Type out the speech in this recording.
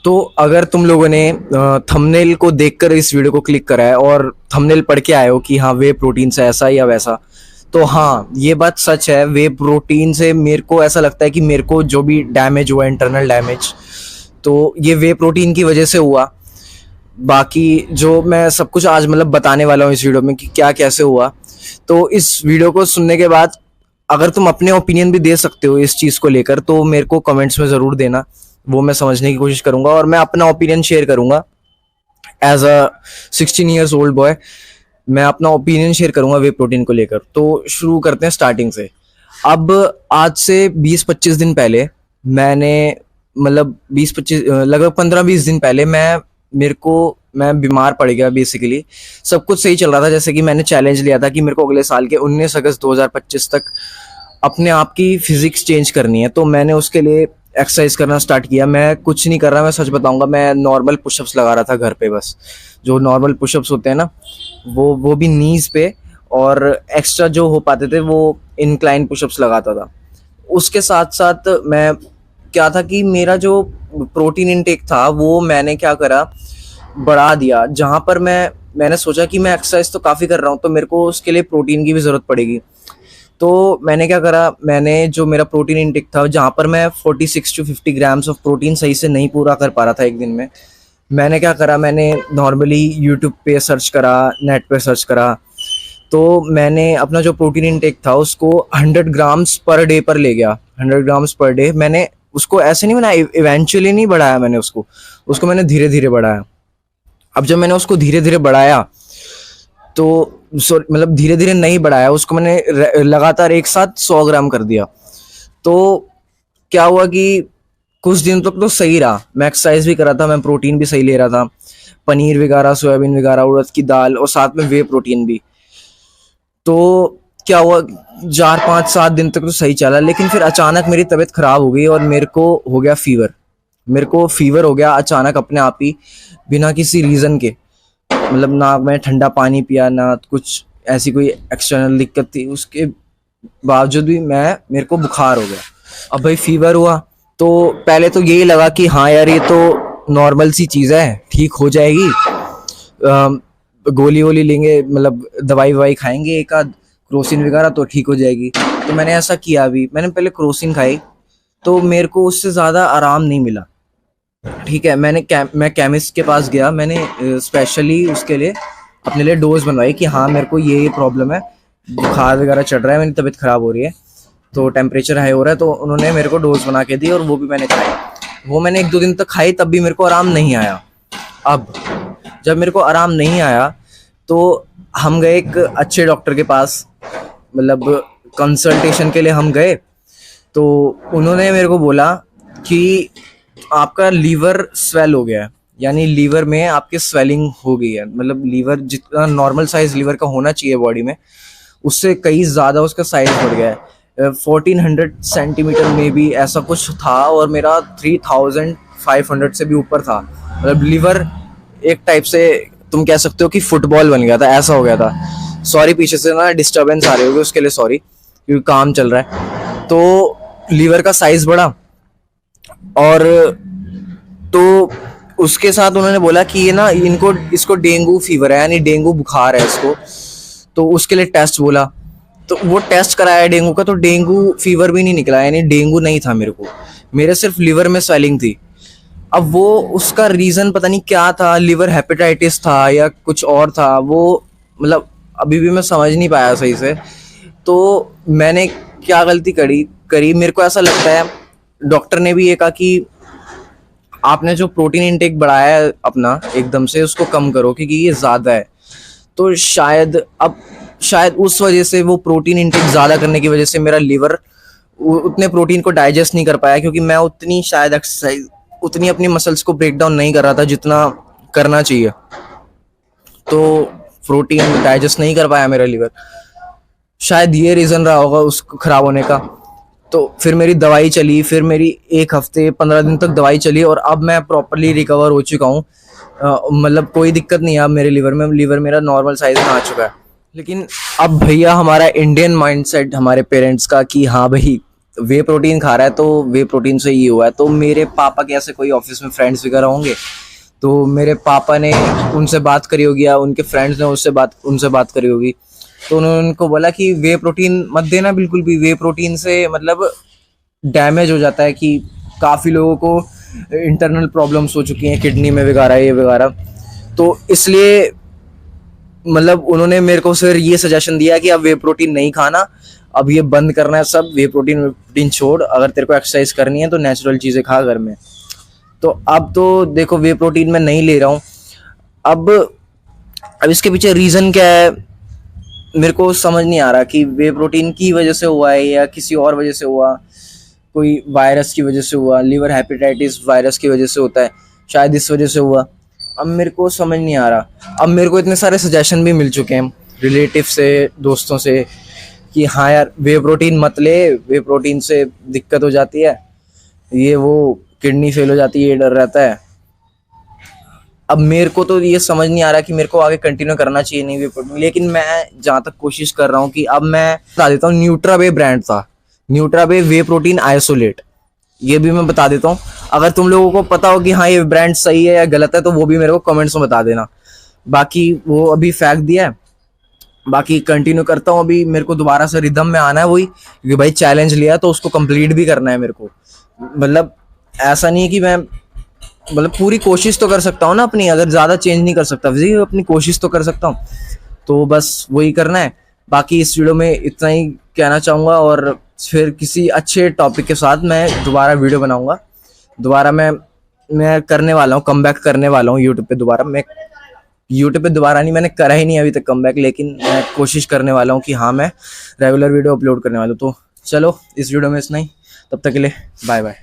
तो अगर तुम लोगों ने थंबनेल को देखकर इस वीडियो को क्लिक करा है और थंबनेल पढ़ के आए हो कि हाँ वे प्रोटीन से ऐसा या वैसा, तो हाँ ये बात सच है। वे प्रोटीन से मेरे को ऐसा लगता है कि मेरे को जो भी डैमेज हुआ, इंटरनल डैमेज, तो ये वे प्रोटीन की वजह से हुआ। बाकी जो मैं सब कुछ आज मतलब बताने वाला हूँ इस वीडियो में कि क्या कैसे हुआ, तो इस वीडियो को सुनने के बाद अगर तुम अपने ओपिनियन भी दे सकते हो इस चीज़ को लेकर तो मेरे को कमेंट्स में ज़रूर देना। वो मैं समझने की कोशिश करूंगा और मैं अपना ओपिनियन शेयर करूंगा। As a 16 years old boy मैं अपना ओपिनियन शेयर करूंगा वे प्रोटीन को लेकर। तो शुरू करते हैं स्टार्टिंग से। अब आज से 20-25 दिन पहले मैंने मतलब 20-25 लगभग 15-20 दिन पहले मैं बीमार पड़ गया। बेसिकली सब कुछ सही चल रहा था, जैसे कि मैंने चैलेंज लिया था कि मेरे को अगले साल के 19 अगस्त 2025 तक अपने आप की फिजिक्स चेंज करनी है। तो मैंने उसके लिए एक्सरसाइज करना स्टार्ट किया। मैं कुछ नहीं कर रहा, मैं सच बताऊंगा, मैं नॉर्मल पुशअप्स लगा रहा था घर पे। बस जो नॉर्मल पुशअप्स होते हैं ना, वो भी नीज पे, और एक्स्ट्रा जो हो पाते थे वो इंक्लाइन पुशअप्स लगाता था। उसके साथ साथ मैं क्या था कि मेरा जो प्रोटीन इनटेक था वो मैंने क्या करा, बढ़ा दिया। जहाँ पर मैंने सोचा कि मैं एक्सरसाइज तो काफ़ी कर रहा हूँ तो मेरे को उसके लिए प्रोटीन की भी ज़रूरत पड़ेगी। तो मैंने क्या करा, मैंने जो मेरा प्रोटीन इनटेक था, जहाँ पर मैं 46 to 50 ग्राम्स ऑफ प्रोटीन सही से नहीं पूरा कर पा रहा था एक दिन में, मैंने क्या करा, मैंने नॉर्मली यूट्यूब पे सर्च करा, नेट पे सर्च करा। तो मैंने अपना जो प्रोटीन इनटेक था उसको 100 ग्राम्स पर डे पर ले गया। 100 ग्राम्स पर डे मैंने उसको ऐसे नहीं बनाया, इवेंचुअली नहीं बढ़ाया मैंने उसको मैंने धीरे धीरे बढ़ाया। अब जब मैंने उसको धीरे धीरे बढ़ाया तो मतलब धीरे धीरे नहीं बढ़ाया उसको, मैंने लगातार एक साथ 100 ग्राम कर दिया। तो क्या हुआ कि कुछ दिन तक तो सही रहा, मैं एक्सरसाइज भी कर रहा था, मैं प्रोटीन भी सही ले रहा था, पनीर वगैरह, सोयाबीन वगैरह, उड़द की दाल, और साथ में वे प्रोटीन भी। तो क्या हुआ, 4-5-7 दिन तक तो सही चला, लेकिन फिर अचानक मेरी तबीयत खराब हो गई और मेरे को हो गया फीवर। मेरे को फीवर हो गया अचानक अपने आप ही, बिना किसी रीज़न के। मतलब ना मैं ठंडा पानी पिया, ना कुछ ऐसी कोई एक्सटर्नल दिक्कत थी, उसके बावजूद भी मेरे को बुखार हो गया। अब भाई फीवर हुआ तो पहले तो यही लगा कि हाँ यार ये तो नॉर्मल सी चीज़ है, ठीक हो जाएगी, गोली वोली लेंगे, मतलब दवाई ववाई खाएंगे एक आध, क्रोसिन वगैरह, तो ठीक हो जाएगी। तो मैंने ऐसा किया, भी मैंने पहले क्रोसिन खाई तो मेरे को उससे ज़्यादा आराम नहीं मिला। ठीक है, मैं केमिस्ट के पास गया, मैंने स्पेशली उसके लिए अपने लिए डोज बनवाई कि हाँ मेरे को ये प्रॉब्लम है, बुखार वगैरह चढ़ रहा है, मेरी तबीयत ख़राब हो रही है, तो टेम्परेचर हाई हो रहा है। तो उन्होंने मेरे को डोज बना के दी और वो भी मैंने खाई। वो मैंने 1-2 दिन तक खाई, तब भी मेरे को आराम नहीं आया। अब जब मेरे को आराम नहीं आया तो हम गए एक अच्छे डॉक्टर के पास, मतलब कंसल्टेशन के लिए हम गए। तो उन्होंने मेरे को बोला कि आपका लीवर स्वेल हो गया है, यानी लीवर में आपके स्वेलिंग हो गई है। मतलब लीवर जितना नॉर्मल साइज लीवर का होना चाहिए बॉडी में, उससे कई ज़्यादा उसका साइज बढ़ गया है। 1400 सेंटीमीटर में भी ऐसा कुछ था और मेरा 3500 से भी ऊपर था। मतलब लीवर एक टाइप से तुम कह सकते हो कि फुटबॉल बन गया था, ऐसा हो गया था। सॉरी पीछे से ना डिस्टर्बेंस आ रही होगी, उसके लिए सॉरी, क्योंकि काम चल रहा है। तो लीवर का साइज बढ़ा, और तो उसके साथ उन्होंने बोला कि ये ना इसको डेंगू फीवर है, यानी डेंगू बुखार है इसको। तो उसके लिए टेस्ट बोला, तो वो टेस्ट कराया डेंगू का, तो डेंगू फीवर भी नहीं निकला, यानी डेंगू नहीं था मेरे को, मेरे सिर्फ लीवर में स्वेलिंग थी। अब वो उसका रीज़न पता नहीं क्या था, लीवर हेपेटाइटिस था या कुछ और था, वो मतलब अभी भी मैं समझ नहीं पाया सही से। तो मैंने क्या गलती करी, मेरे को ऐसा लगता है, डॉक्टर ने भी ये कहा कि आपने जो प्रोटीन इंटेक बढ़ाया है अपना एकदम से, उसको कम करो क्योंकि ये ज़्यादा है। तो शायद उस वजह से, वो प्रोटीन इंटेक ज़्यादा करने की वजह से मेरा लीवर उतने प्रोटीन को डाइजेस्ट नहीं कर पाया, क्योंकि मैं उतनी शायद एक्सरसाइज, उतनी अपनी मसल्स को ब्रेक डाउन नहीं कर रहा था जितना करना चाहिए। तो प्रोटीन डाइजेस्ट नहीं कर पाया मेरा लीवर, शायद ये रीज़न रहा होगा उसको ख़राब होने का। तो फिर मेरी दवाई चली, फिर मेरी 1 हफ्ते 15 दिन तक दवाई चली, और अब मैं प्रॉपरली रिकवर हो चुका हूँ। मतलब कोई दिक्कत नहीं है अब मेरे लीवर में, लीवर मेरा नॉर्मल साइज में आ चुका है। लेकिन अब भैया हमारा इंडियन माइंडसेट हमारे पेरेंट्स का कि हाँ भाई वे प्रोटीन खा रहा है तो वे प्रोटीन से ये हुआ है। तो मेरे पापा के ऐसे कोई ऑफिस में फ्रेंड्स वगैरह होंगे, तो मेरे पापा ने उनसे बात करी होगी या उनके फ्रेंड्स ने उनसे बात करी होगी, तो उन्होंने उनको बोला कि वे प्रोटीन मत देना बिल्कुल भी, वे प्रोटीन से मतलब डैमेज हो जाता है, कि काफ़ी लोगों को इंटरनल प्रॉब्लम्स हो चुकी हैं, किडनी में वगैरह ये वगैरह। तो इसलिए मतलब उन्होंने मेरे को फिर ये सजेशन दिया कि अब वे प्रोटीन नहीं खाना, अब ये बंद करना है सब, वे प्रोटीन छोड़, अगर तेरे को एक्सरसाइज करनी है तो नेचुरल चीज़ें खा घर में। तो अब तो देखो वे प्रोटीन मैं नहीं ले रहा हूँ। अब इसके पीछे रीज़न क्या है मेरे को समझ नहीं आ रहा, कि वे प्रोटीन की वजह से हुआ है या किसी और वजह से हुआ, कोई वायरस की वजह से हुआ, लिवर हेपेटाइटिस वायरस की वजह से होता है शायद, इस वजह से हुआ। अब मेरे को समझ नहीं आ रहा। अब मेरे को इतने सारे सजेशन भी मिल चुके हैं रिलेटिव से, दोस्तों से, कि हाँ यार वे प्रोटीन मत ले, वे प्रोटीन से दिक्कत हो जाती है, ये वो किडनी फेल हो जाती है, ये डर रहता है। अब मेरे को तो ये समझ नहीं आ रहा कि मेरे को आगे कंटिन्यू करना चाहिए नहीं वे प्रोटीन, लेकिन मैं जहाँ तक कोशिश कर रहा हूँ कि अब मैं बता देता हूँ, न्यूट्रावे ब्रांड था, न्यूट्रावे वे प्रोटीन आइसोलेट, ये भी मैं बता देता हूँ। अगर तुम लोगों को पता हो कि हाँ ये ब्रांड सही है या गलत है तो वो भी मेरे को कमेंट्स में बता देना। बाकी वो अभी फेंक दिया है, बाकी कंटिन्यू करता हूँ। अभी मेरे को दोबारा से रिदम में आना है वही, क्योंकि भाई चैलेंज लिया तो उसको कंप्लीट भी करना है मेरे को। मतलब ऐसा नहीं है कि मैं मतलब पूरी कोशिश तो कर सकता हूँ ना अपनी, अगर ज़्यादा चेंज नहीं कर सकता फिजिक, अपनी कोशिश तो कर सकता हूँ, तो बस वही करना है। बाकी इस वीडियो में इतना ही कहना चाहूँगा, और फिर किसी अच्छे टॉपिक के साथ मैं दोबारा वीडियो बनाऊँगा। दोबारा मैं करने वाला हूँ, कम बैक करने वाला हूँ यूट्यूब पे दोबारा। मैं यूट्यूब पे दोबारा नहीं, मैंने करा ही नहीं अभी तक कम बैक, लेकिन मैं कोशिश करने वाला हूँ कि हाँ मैं रेगुलर वीडियो अपलोड करने वाला हूँ। तो चलो इस वीडियो में इतना ही, तब तक के लिए बाय बाय।